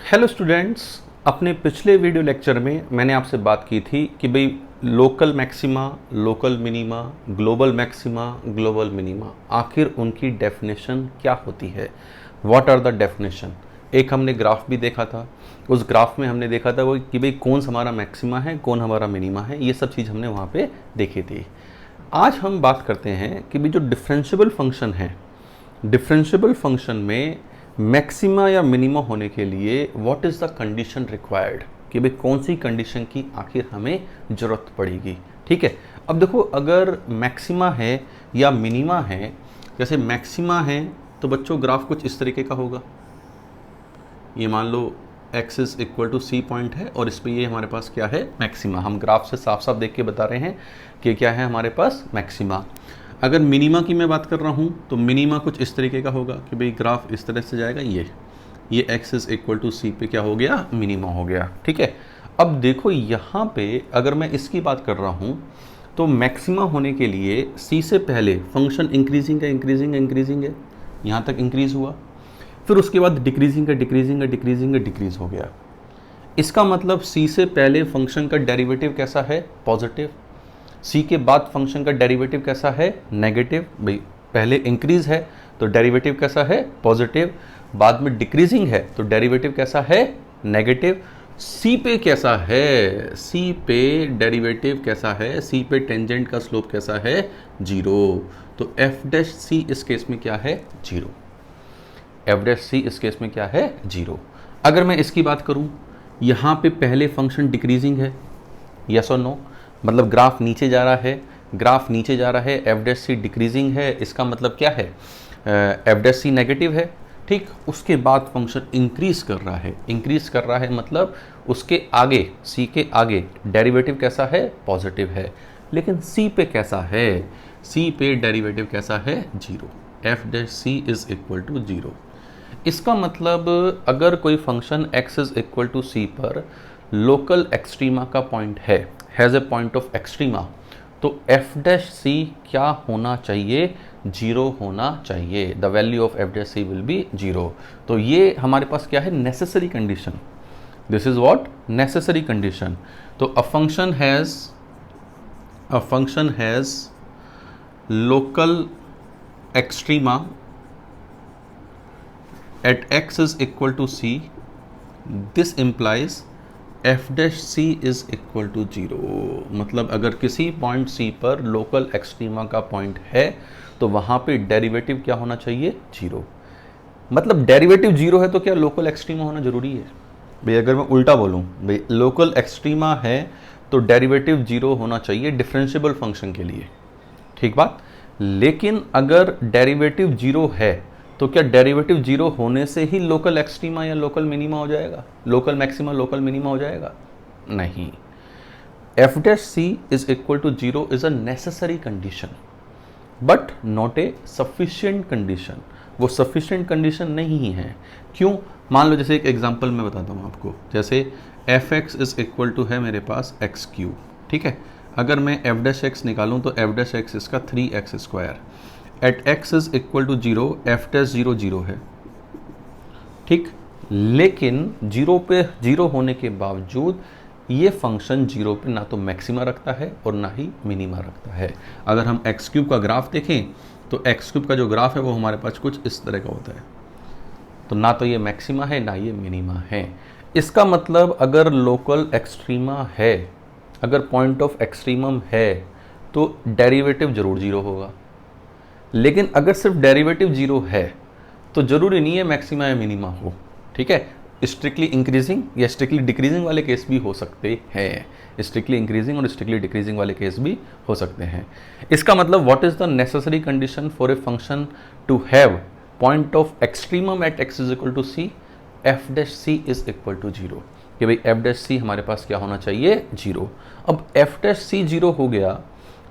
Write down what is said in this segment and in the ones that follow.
Hello students, अपने पिछले video lecture में मैंने आपसे बात की थी कि भाई local maxima, local minima, global maxima, global minima, आखिर उनकी डेफिनेशन क्या होती है। What are the definition. एक हमने ग्राफ भी देखा था, उस ग्राफ में हमने देखा था वो कि भाई कौन हमारा मैक्सिमा है, कौन हमारा मिनिमा है, ये सब चीज़ हमने वहाँ पे देखी थी। आज हम बात करते हैं कि भाई जो डिफरेंशिएबल फंक्शन है, डिफरेंशिएबल फंक्शन में मैक्सिमा या मिनिमा होने के लिए what is the condition required, कि भाई कौन सी कंडीशन की आखिर हमें ज़रूरत पड़ेगी। ठीक है, अब देखो अगर मैक्सिमा है या मिनिमा है, जैसे मैक्सिमा है तो बच्चों ग्राफ कुछ इस तरीके का होगा। ये मान लो x is equal to c point है और इस पे ये हमारे पास क्या है, मैक्सिमा। हम ग्राफ से साफ साफ देख के बता रहे हैं कि क्या है हमारे पास, मैक्सिमा। अगर मिनिमा की मैं बात कर रहा हूँ तो मिनिमा कुछ इस तरीके का होगा कि भाई ग्राफ इस तरह से जाएगा, ये x इज इक्वल टू सी पे क्या हो गया, मिनिमा हो गया। ठीक है, अब देखो यहाँ पे अगर मैं इसकी बात कर रहा हूँ तो मैक्सिमा होने के लिए c से पहले फंक्शन इंक्रीजिंग है, इंक्रीजिंग है, इंक्रीजिंग है, यहाँ तक इंक्रीज हुआ, फिर उसके बाद डिक्रीजिंग है, डिक्रीजिंग है, डिक्रीजिंग है, डिक्रीज हो गया। इसका मतलब c से पहले फंक्शन का डेरिवेटिव कैसा है, पॉजिटिव। c के बाद फंक्शन का डेरिवेटिव कैसा है, नेगेटिव। भाई पहले इंक्रीज है तो डेरिवेटिव कैसा है, पॉजिटिव। बाद में डिक्रीजिंग है तो डेरिवेटिव कैसा है, नेगेटिव। c पे कैसा है, c पे डेरिवेटिव कैसा है, c पे टेंजेंट का स्लोप कैसा है, जीरो। तो एफ डैश सी इस केस में क्या है, जीरो। एफ डैश सी इस केस में क्या है, जीरो। अगर मैं इसकी बात करूं, यहाँ पे पहले फंक्शन डिक्रीजिंग है, यस और नो, मतलब ग्राफ नीचे जा रहा है, ग्राफ नीचे जा रहा है, एफ डैश सी डिक्रीजिंग है, इसका मतलब क्या है, एफ डैश सी नेगेटिव है। ठीक, उसके बाद फंक्शन इंक्रीज कर रहा है, इंक्रीज कर रहा है मतलब उसके आगे, सी के आगे डेरिवेटिव कैसा है, पॉजिटिव है। लेकिन सी पे कैसा है, सी पे डेरिवेटिव कैसा है, zero. F dash C is equal to zero. इसका मतलब अगर कोई function x is equal to C पर लोकल एक्सट्रीमा का पॉइंट है, has a point of extrema, तो एफ डैश सी क्या होना चाहिए, जीरो होना चाहिए। The value of F dash C will be zero. तो ये हमारे पास क्या है, necessary condition. This is what, necessary condition. तो a function has local extrema at x is equal to c, this implies f dash c is equal to 0। मतलब अगर किसी पॉइंट c पर लोकल एक्सट्रीमा का पॉइंट है तो वहाँ पे डेरिवेटिव क्या होना चाहिए, जीरो। मतलब डेरिवेटिव जीरो है तो क्या लोकल एक्सट्रीमा होना जरूरी है। भाई अगर मैं उल्टा बोलूँ, भाई लोकल एक्सट्रीमा है तो डेरिवेटिव जीरो होना चाहिए डिफरेंशिएबल फंक्शन के लिए, ठीक बात। लेकिन अगर डेरिवेटिव जीरो है तो क्या डेरिवेटिव जीरो होने से ही लोकल एक्सट्रीमा या लोकल मिनिमा हो जाएगा, लोकल मैक्सिमा लोकल मिनिमा हो जाएगा, नहीं। F dash C is equal to zero is a necessary condition but not a sufficient condition. वो सफिशिएंट कंडीशन नहीं है। क्यों, मान लो जैसे एक एग्जांपल मैं बताता हूँ आपको, जैसे f x is equal to है मेरे पास एक्स क्यूब। ठीक है, अगर मैं एफ डैश एक्स निकालूँ तो एफ डैश एक्स इसका 3x square. At x is equal to zero, F dash zero zero है, ठीक। लेकिन जीरो पे जीरो होने के बावजूद ये फंक्शन जीरो पे ना तो मैक्सिमा रखता है और ना ही मिनिमा रखता है। अगर हम एक्स क्यूब का ग्राफ देखें तो एक्स क्यूब का जो ग्राफ है वो हमारे पास कुछ इस तरह का होता है। तो ना तो ये मैक्सिमा है ना ये मिनिमा है। इसका मतलब अगर लोकल एक्सट्रीमा है, अगर पॉइंट ऑफ एक्सट्रीमम है तो डेरिवेटिव जरूर जीरो होगा। लेकिन अगर सिर्फ डेरिवेटिव जीरो है तो जरूरी नहीं है मैक्सिमा या मिनिमा हो। ठीक है, स्ट्रिक्टली इंक्रीजिंग या स्ट्रिक्टली डिक्रीजिंग वाले केस भी हो सकते हैं, स्ट्रिक्टली इंक्रीजिंग और स्ट्रिक्टली डिक्रीजिंग वाले केस भी हो सकते हैं। इसका मतलब what is the necessary condition for a function to have point of extremum at x is equal to c, f dash C is equal to zero. कि भाई एफ डैश सी हमारे पास क्या होना चाहिए, जीरो। अब एफ डैश सी zero हो गया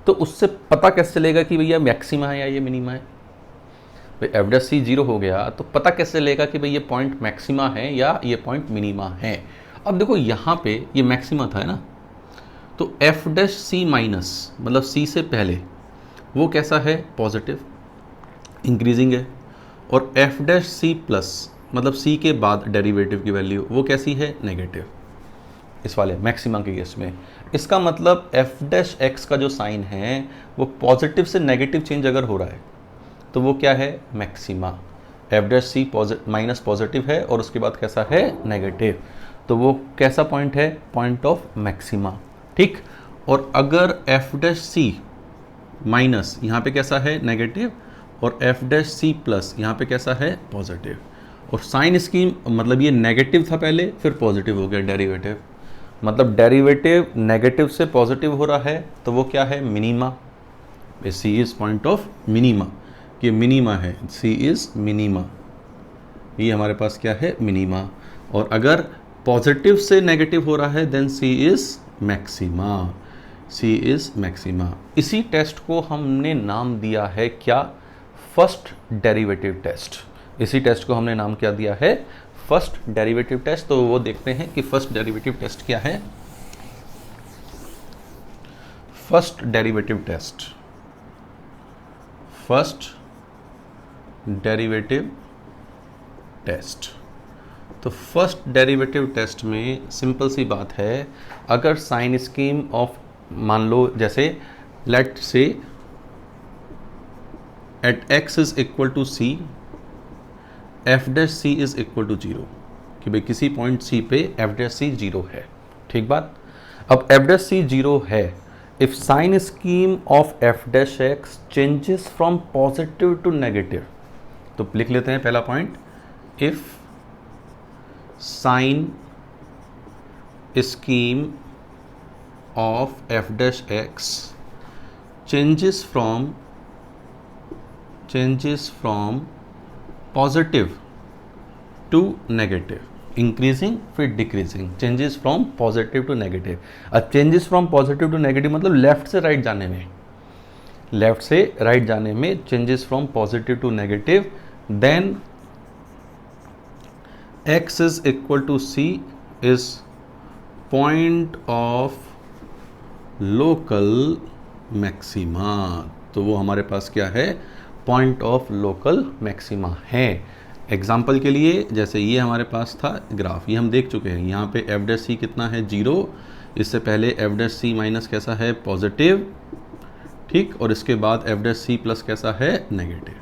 तो उससे पता कैसे चलेगा कि भैया मैक्सिमा है या ये मिनिमा है। भाई एफ डैश सी जीरो हो गया तो पता कैसे चलेगा कि भाई ये पॉइंट मैक्सिमा है या ये पॉइंट मिनिमा है। अब देखो यहाँ पे ये मैक्सिमा था, है ना, तो एफ डैश सी माइनस मतलब सी से पहले वो कैसा है, पॉजिटिव, इंक्रीजिंग है। और एफ डैश सी प्लस मतलब सी के बाद डेरिवेटिव की वैल्यू वो कैसी है, नेगेटिव, इस वाले मैक्सिमा के केस में। इसका मतलब एफ डैश एक्स का जो साइन है वो पॉजिटिव से नेगेटिव चेंज अगर हो रहा है तो वो क्या है, मैक्सिमा। एफ डैश सी माइनस पॉजिटिव है और उसके बाद कैसा है, नेगेटिव, तो वो कैसा पॉइंट है, पॉइंट ऑफ मैक्सिमा। ठीक, और अगर एफ डैश सी माइनस यहाँ पे कैसा है, नेगेटिव, और एफ डैश सी प्लस यहाँ पे कैसा है, पॉजिटिव, और साइन स्कीम मतलब ये नेगेटिव था पहले फिर पॉजिटिव हो गया डेरिवेटिव, मतलब डेरिवेटिव नेगेटिव से पॉजिटिव हो रहा है तो वो क्या है, minima. C is point of minima, ये मिनीमा है, सी इज मिनीमा, ये हमारे पास क्या है, मिनीमा। और अगर पॉजिटिव से नेगेटिव हो रहा है then c is maxima, c is maxima. इसी टेस्ट को हमने नाम दिया है क्या, फर्स्ट डेरिवेटिव टेस्ट। इसी टेस्ट को हमने नाम क्या दिया है, फर्स्ट डेरिवेटिव टेस्ट। तो वो देखते हैं कि फर्स्ट डेरिवेटिव टेस्ट क्या है। First derivative test, first derivative test. तो फर्स्ट डेरिवेटिव टेस्ट में सिंपल सी बात है, अगर साइन स्कीम ऑफ, मान लो जैसे let say at x is equal to c, f dash C is equal to 0, कि भाई किसी पॉइंट C पे एफ डैश सी 0 है। ठीक बात। अब एफ डैश सी 0 है, if sign scheme of F dash X changes from positive to negative, तो लिख लेते हैं पहला point, if sign scheme of F dash X changes from positive to negative, increasing फिर decreasing, changes from positive to negative. अब changes from positive to negative मतलब left से right जाने में, लेफ्ट से राइट जाने में changes from positive to negative, then x is equal to c is point of local maxima. तो वो हमारे पास क्या है, पॉइंट ऑफ लोकल मैक्सिमा है। एग्जाम्पल के लिए जैसे ये हमारे पास था ग्राफ, ये हम देख चुके हैं, यहाँ पे एफ डैश सी कितना है, 0, इससे पहले एफ डैश सी माइनस कैसा है, पॉजिटिव, ठीक, और इसके बाद एफ डैश सी प्लस कैसा है, नेगेटिव।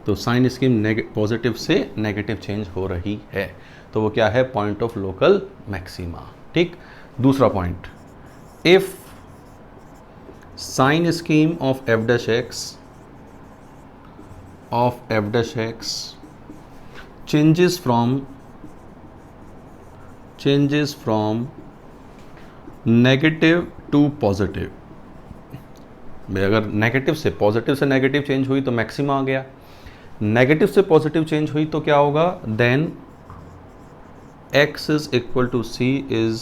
तो साइन स्कीम पॉजिटिव से नेगेटिव चेंज हो रही है, तो वो क्या है, पॉइंट ऑफ लोकल मैक्सिमा। ठीक, दूसरा point, if sign scheme of F dash x changes from negative to positive, भाई अगर नेगेटिव से पॉजिटिव से नेगेटिव चेंज हुई तो मैक्सिमा आ गया, नेगेटिव से पॉजिटिव चेंज हुई तो क्या होगा, then x is equal to c is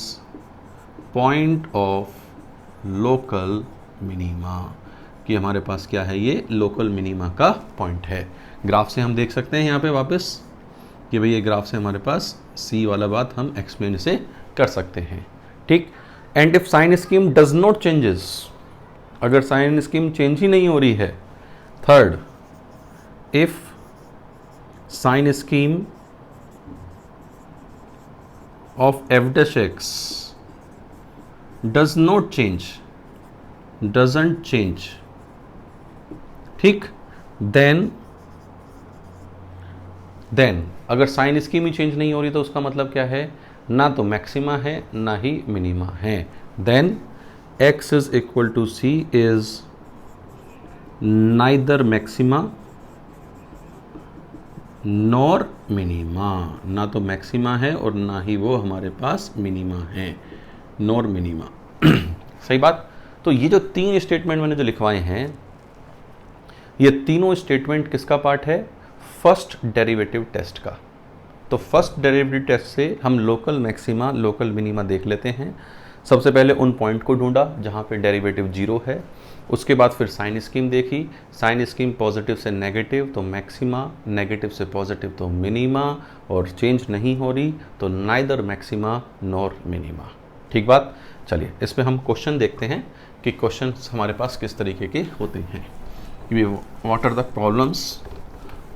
point of local minima, कि हमारे पास क्या है, ये लोकल मिनीमा का पॉइंट है। ग्राफ से हम देख सकते हैं यहाँ पे वापस कि भाई ये ग्राफ से हमारे पास C वाला बात हम एक्सप्लेन इसे कर सकते हैं। ठीक, and if sign scheme does not changes, अगर साइन स्कीम चेंज ही नहीं हो रही है, third, if sign scheme of F dash x does not change, doesn't change, ठीक, देन अगर साइन स्कीम ही चेंज नहीं हो रही तो उसका मतलब क्या है, ना तो मैक्सिमा है ना ही मिनिमा है, then x is equal to c is neither maxima nor minima, ना तो मैक्सिमा है और ना ही वो हमारे पास मिनिमा है, नॉर मिनिमा। सही बात। तो ये जो तीन स्टेटमेंट मैंने जो लिखवाए हैं, ये तीनों स्टेटमेंट किसका पार्ट है, फर्स्ट डेरिवेटिव टेस्ट का। तो फर्स्ट डेरिवेटिव टेस्ट से हम लोकल मैक्सिमा लोकल मिनिमा देख लेते हैं। सबसे पहले उन पॉइंट को ढूंढा जहाँ पे डेरिवेटिव 0 है, उसके बाद फिर साइन स्कीम देखी, साइन स्कीम पॉजिटिव से नेगेटिव तो मैक्सिमा, नेगेटिव से पॉजिटिव तो मिनिमा, और चेंज नहीं हो रही तो नाइदर मैक्सिमा नॉर मिनिमा। ठीक बात। चलिए इस पर हम क्वेश्चन देखते हैं कि क्वेश्चन हमारे पास किस तरीके के होते हैं। What are the problems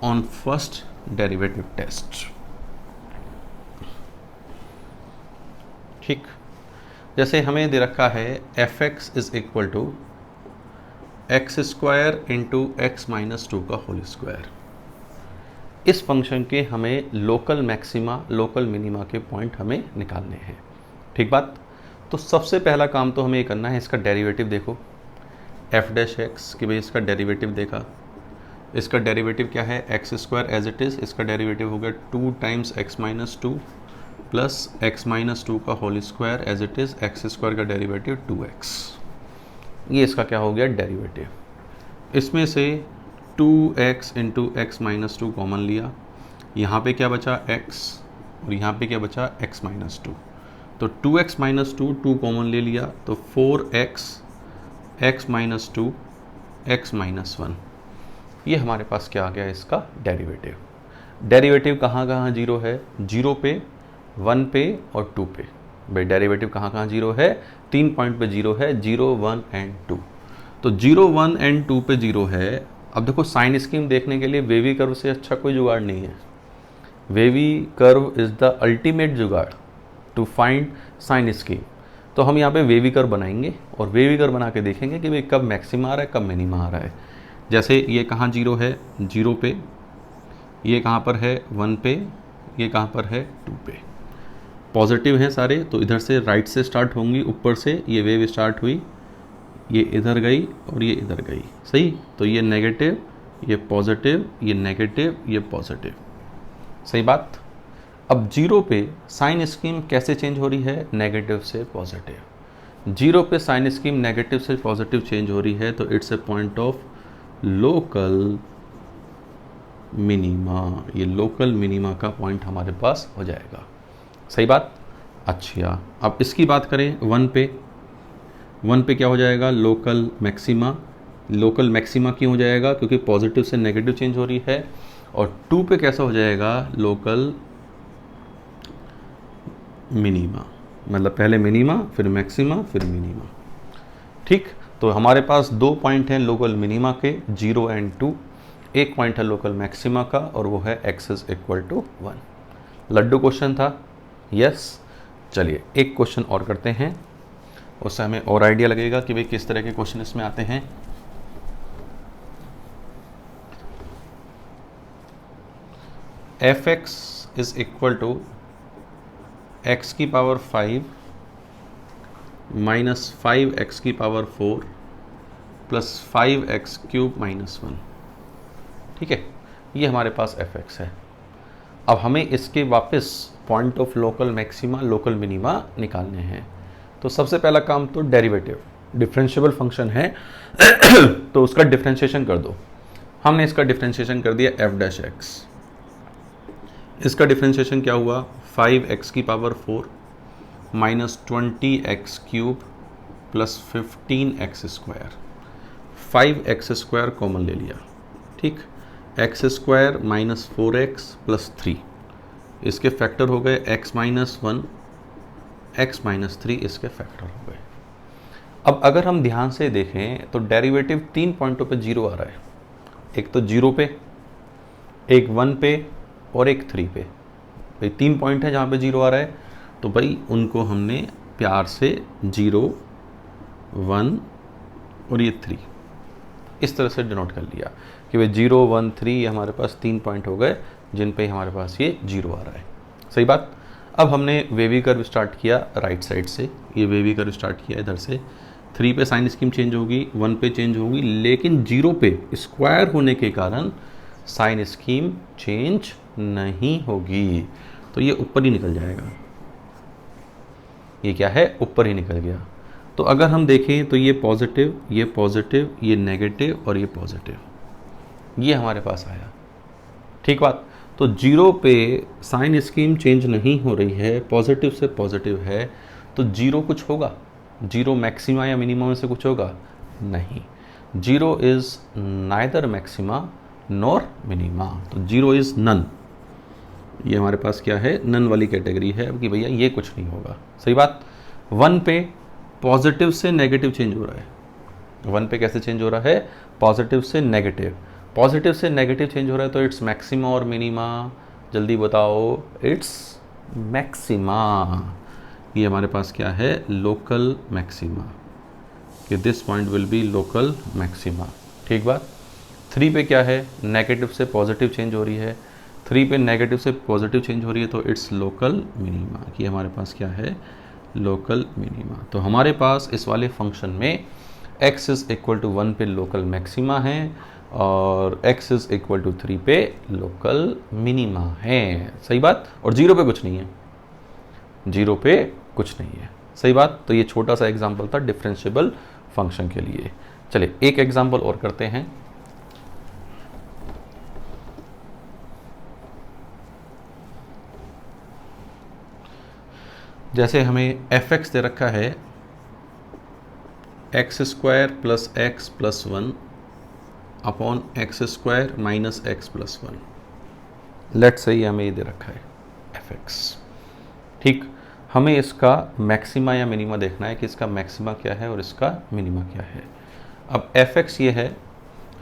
on first derivative test. ठीक, जैसे हमें दे रखा है f x is equal to x square into x minus 2 का होल स्क्वायर। इस फंक्शन के हमें लोकल मैक्सिमा लोकल मिनिमा के पॉइंट हमें निकालने हैं। ठीक बात। तो सबसे पहला काम तो हमें ये करना है, इसका डेरिवेटिव देखो एफ डैश एक्स कि भाई इसका डेरिवेटिव देखा, इसका डेरिवेटिव क्या है x square as it is, इसका डेरिवेटिव हो गया 2 times x minus 2 plus x minus 2 का whole square as it is, x square का डेरिवेटिव 2x। ये इसका क्या हो गया डेरिवेटिव। इसमें से 2x into x minus 2 common लिया, यहाँ पे क्या बचा x और यहाँ पे क्या बचा x माइनस 2। तो 2x माइनस 2 कॉमन ले लिया तो 4x x minus 2 x minus 1। ये हमारे पास क्या आ गया इसका डेरिवेटिव। डेरिवेटिव कहाँ कहाँ जीरो है, 0 पे 1 पे और 2 पे। भाई डेरिवेटिव कहाँ कहाँ जीरो है, 3 पॉइंट पे जीरो है, 0 1 एंड 2। तो 0 1 एंड 2 पे जीरो है। अब देखो साइन स्कीम देखने के लिए वेवी कर्व से अच्छा कोई जुगाड़ नहीं है। Wavy curve is the ultimate जुगाड़ टू फाइंड साइन स्कीम। तो हम यहाँ पे वेवी कर्व बनाएंगे और वेवी कर्व बना के देखेंगे कि भाई कब मैक्सिमा आ रहा है कब मिनिमा आ रहा है। जैसे ये कहाँ जीरो है, 0 पे, ये कहाँ पर है 1 पे, ये कहाँ पर है 2 पे। पॉजिटिव हैं सारे तो इधर से राइट से स्टार्ट होंगी, ऊपर से ये वेव स्टार्ट हुई, ये इधर गई और ये इधर गई, सही। तो ये नेगेटिव, ये पॉजिटिव, ये नेगेटिव, ये पॉजिटिव, सही बात। अब 0 पे साइन स्कीम कैसे चेंज हो रही है, नेगेटिव से पॉजिटिव। 0 पे साइन स्कीम नेगेटिव से पॉजिटिव चेंज हो रही है तो it's a point of local minima. ये लोकल मिनिमा का पॉइंट हमारे पास हो जाएगा, सही बात। अच्छा अब इसकी बात करें 1 पे, 1 पे क्या हो जाएगा लोकल मैक्सिमा। लोकल मैक्सिमा क्यों हो जाएगा, क्योंकि पॉजिटिव से नेगेटिव चेंज हो रही है। और 2 पे कैसा हो जाएगा लोकल मिनिमा, मतलब पहले मिनिमा फिर मैक्सिमा फिर मिनिमा। ठीक, तो हमारे पास 2 पॉइंट हैं लोकल मिनिमा के, 0 एंड 2। एक पॉइंट है लोकल मैक्सिमा का और वो है x इज इक्वल टू 1। लड्डू क्वेश्चन था, यस। चलिए एक क्वेश्चन और करते हैं, उससे हमें और आइडिया लगेगा कि भाई किस तरह के क्वेश्चन इसमें आते हैं। F x is equal to x की पावर 5 माइनस 5x की power 4 plus 5x cube minus 1। ठीक है, ये हमारे पास एफ एक्स है। अब हमें इसके वापस point of local maxima local minima निकालने हैं। तो सबसे पहला काम तो डेरिवेटिव, डिफरेंशिएबल फंक्शन है तो उसका डिफरेंशिएशन कर दो। हमने इसका डिफरेंशिएशन कर दिया एफ डैश एक्स। इसका डिफरेंशिएशन क्या हुआ, 5x की power 4 minus 20x cube plus 15x square. 5x square common ले लिया, ठीक। X square minus 4x plus 3, इसके फैक्टर हो गए x माइनस 1, x माइनस 3 इसके फैक्टर हो गए। अब अगर हम ध्यान से देखें तो डेरिवेटिव 3 पॉइंटों पे 0 आ रहा है। एक तो 0 पे, एक 1 पे और एक 3 पे। भाई 3 पॉइंट है जहाँ पे 0 आ रहा है, तो भाई उनको हमने प्यार से 0, 1 और ये 3 इस तरह से डिनोट कर लिया कि भाई 0, 1, 3 ये हमारे पास 3 पॉइंट हो गए जिन पे हमारे पास ये 0 आ रहा है, सही बात। अब हमने वेवी कर्व स्टार्ट किया राइट साइड से, ये वेवी कर्व स्टार्ट किया इधर से। 3 पे साइन स्कीम चेंज होगी, 1 पे चेंज होगी, लेकिन 0 पे स्क्वायर होने के कारण साइन स्कीम चेंज नहीं होगी, तो ये ऊपर ही निकल जाएगा। ये क्या है, ऊपर ही निकल गया। तो अगर हम देखें तो ये पॉजिटिव, ये नेगेटिव और ये पॉजिटिव, ये हमारे पास आया, ठीक बात। तो 0 पे साइन स्कीम चेंज नहीं हो रही है, पॉजिटिव से पॉजिटिव है, तो 0 कुछ होगा, 0 मैक्सिमा या मिनिमा में से कुछ होगा नहीं। 0 is neither maxima nor minima, तो 0 इज नन। ये हमारे पास क्या है, नन वाली कैटेगरी है कि भैया ये कुछ नहीं होगा, सही बात। 1 पे पॉजिटिव से नेगेटिव चेंज हो रहा है। 1 पे कैसे चेंज हो रहा है, पॉजिटिव से नेगेटिव। पॉजिटिव से नेगेटिव चेंज हो रहा है तो इट्स मैक्सिमा और मिनिमा, जल्दी बताओ, इट्स मैक्सिमा। ये हमारे पास क्या है, लोकल मैक्सिमा, कि this point will be local maxima. ठीक बात। 3 पे क्या है, नेगेटिव से पॉजिटिव चेंज हो रही है, 3 पे नेगेटिव से पॉजिटिव चेंज हो रही है, तो इट्स लोकल मिनिमा, कि हमारे पास क्या है, लोकल मिनिमा। तो हमारे पास इस वाले फंक्शन में x इज़ इक्वल टू 1 पे लोकल मैक्सिमा है और x इज़ इक्वल टू 3 पे लोकल मिनिमा है। सही बात। और 0 पे कुछ नहीं है, 0 पे कुछ नहीं है। सही बात। तो ये छोटा सा एग्जाम्पल था डिफरेंशिएबल फंक्शन के लिए। चलिए एक एग्जाम्पल और करते हैं। जैसे हमें fx दे रखा है x² plus x plus 1 upon x² minus x plus 1। Let say ही हमें ये दे रखा है fx। ठीक। हमें इसका मैक्सिमा या मिनिमा देखना है कि इसका मैक्सिमा क्या है और इसका मिनिमा क्या है। अब fx ये है,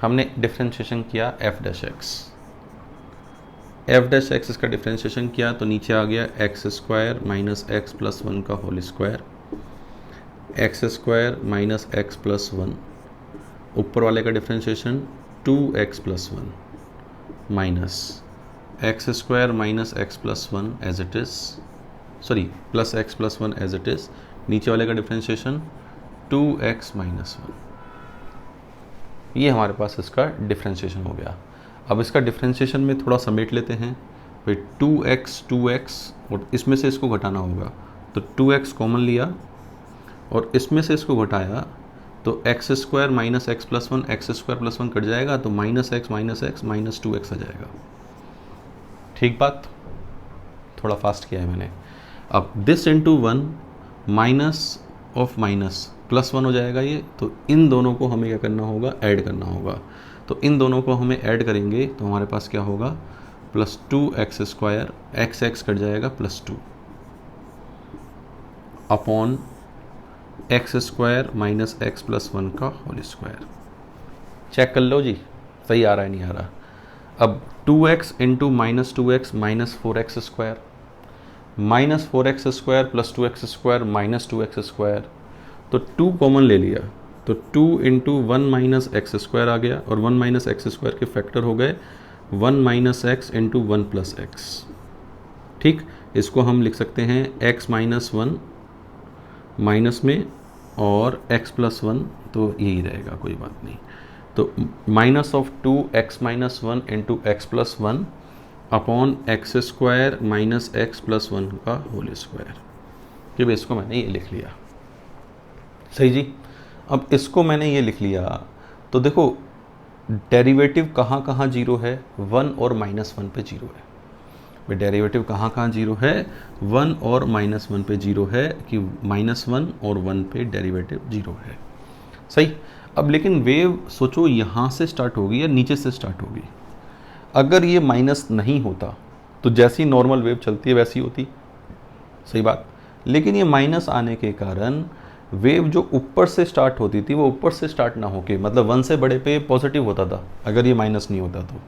हमने डिफ्रेंशिएशन किया f डैश x इसका डिफ्रेंशिएशन किया तो नीचे आ गया x² माइनस x प्लस 1 का whole square, x² minus x plus 1, ऊपर वाले का differentiation 2x plus 1 minus x² minus x plus 1 as it is, sorry plus x plus 1 as it is, नीचे वाले का डिफ्रेंशिएशन 2x माइनस 1। ये हमारे पास इसका डिफ्रेंशिएशन हो गया। अब इसका डिफ्रेंशिएशन में थोड़ा समेट लेते हैं भाई, 2x और इसमें से इसको घटाना होगा तो 2x कॉमन लिया और इसमें से इसको घटाया तो x² minus x plus 1, x² plus 1 cut जाएगा तो माइनस x माइनस 2x आ जाएगा। ठीक बात। थोड़ा फास्ट किया है मैंने। अब this into 1 minus of minus plus 1 हो जाएगा ये, तो इन दोनों को हमें क्या करना होगा, ऐड करना होगा। तो इन दोनों को हमें ऐड करेंगे तो हमारे पास क्या होगा, प्लस 2x², x कट जाएगा plus 2 upon x² minus x plus 1 का होल स्क्वायर। चेक कर लो जी सही आ रहा है नहीं आ रहा। अब 2x into minus 2x minus 4x² minus 4x² plus 2x² minus 2x², तो 2 कॉमन ले लिया तो 2 इंटू 1 माइनस x² आ गया और 1 माइनस x² के फैक्टर हो गए 1 minus x into 1 plus x। ठीक। इसको हम लिख सकते हैं x माइनस 1 माइनस में और x प्लस 1, तो यही रहेगा, कोई बात नहीं। तो minus of 2x minus 1 into x plus 1 upon x² minus x plus 1 का होल स्क्वायर। कि भाई इसको मैंने ये लिख लिया। सही जी। अब इसको मैंने ये लिख लिया तो देखो डेरिवेटिव कहाँ कहाँ 0 है, 1 और माइनस 1 पे 0 है। भाई डेरिवेटिव कहाँ कहाँ 0 है, 1 और माइनस 1 पे 0 है, कि माइनस 1 और 1 पे डेरिवेटिव 0 है। सही। अब लेकिन वेव सोचो यहाँ से स्टार्ट होगी या नीचे से स्टार्ट होगी। अगर ये माइनस नहीं होता तो जैसी नॉर्मल वेव चलती है वैसी होती। सही बात। लेकिन ये माइनस आने के कारण वेव जो ऊपर से स्टार्ट होती थी वो ऊपर से स्टार्ट ना होके, मतलब 1 से बड़े पे पॉजिटिव होता था अगर ये माइनस नहीं होता तो,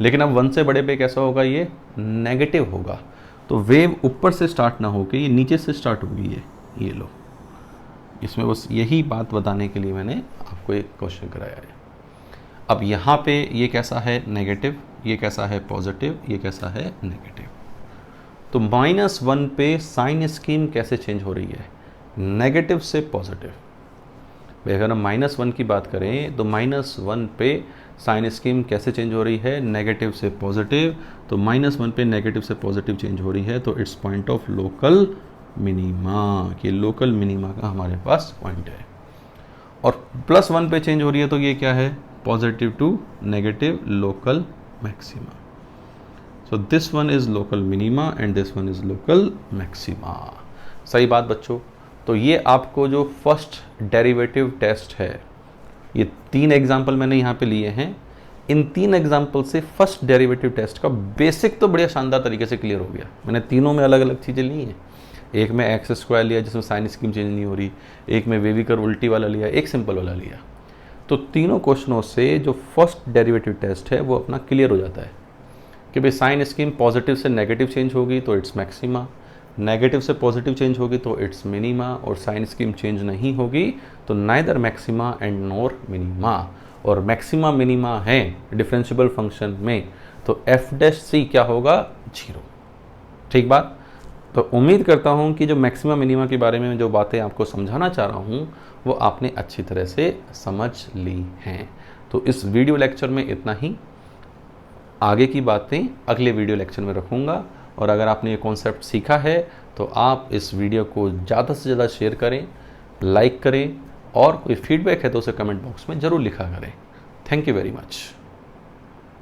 लेकिन अब 1 से बड़े पे कैसा होगा, ये नेगेटिव होगा। तो वेव ऊपर से स्टार्ट ना होके ये नीचे से स्टार्ट होगी। ये लो, इसमें बस यही बात बताने के लिए मैंने आपको एक क्वेश्चन कराया है। अब यहाँ पे ये कैसा है, नेगेटिव, ये कैसा है पॉजिटिव, ये कैसा है नेगेटिव। तो -1 पे साइन स्कीम कैसे चेंज हो रही है, नेगेटिव से पॉजिटिव। अगर हम -1 की बात करें तो -1 पे साइन स्कीम कैसे चेंज हो रही है, नेगेटिव से पॉजिटिव। तो -1 पे नेगेटिव से पॉजिटिव चेंज हो रही है तो it's point of local minima, कि लोकल मिनिमा का हमारे पास पॉइंट है। और +1 पे चेंज हो रही है तो ये क्या है, positive to negative local maxima. So this one is local minima and this one is local maxima. सही बात बच्चों। तो ये आपको जो फर्स्ट डेरिवेटिव टेस्ट है, ये 3 एग्जाम्पल मैंने यहाँ पे लिए हैं। इन 3 एग्जाम्पल से फर्स्ट डेरिवेटिव टेस्ट का बेसिक तो बढ़िया शानदार तरीके से क्लियर हो गया। मैंने तीनों में अलग अलग चीज़ें ली हैं। एक में x² लिया जिसमें साइन स्कीम चेंज नहीं हो रही, एक में वेवी कर्व उल्टी वाला लिया, एक सिंपल वाला लिया। तो तीनों क्वेश्चनों से जो फर्स्ट डेरिवेटिव टेस्ट है वो अपना क्लियर हो जाता है कि भाई साइन स्कीम पॉजिटिव से नेगेटिव चेंज होगी तो इट्स मैक्सिमा, नेगेटिव से पॉजिटिव चेंज होगी तो इट्स मिनिमा, और साइन स्कीम चेंज नहीं होगी तो neither maxima and NOR minima. और मैक्सिमा मिनिमा है डिफरेंशिएबल फंक्शन में तो एफ डैश सी क्या होगा, 0। ठीक बात। तो उम्मीद करता हूँ कि जो मैक्सिमा मिनिमा के बारे में जो बातें आपको समझाना चाह रहा हूँ वो आपने अच्छी तरह से समझ ली हैं। तो इस वीडियो लेक्चर में इतना ही, आगे की बातें अगले वीडियो लेक्चर में रखूँगा। और अगर आपने ये कॉन्सेप्ट सीखा है तो आप इस वीडियो को ज़्यादा से ज़्यादा शेयर करें, लाइक करें, और कोई फीडबैक है तो उसे कमेंट बॉक्स में ज़रूर लिखा करें। Thank you very much.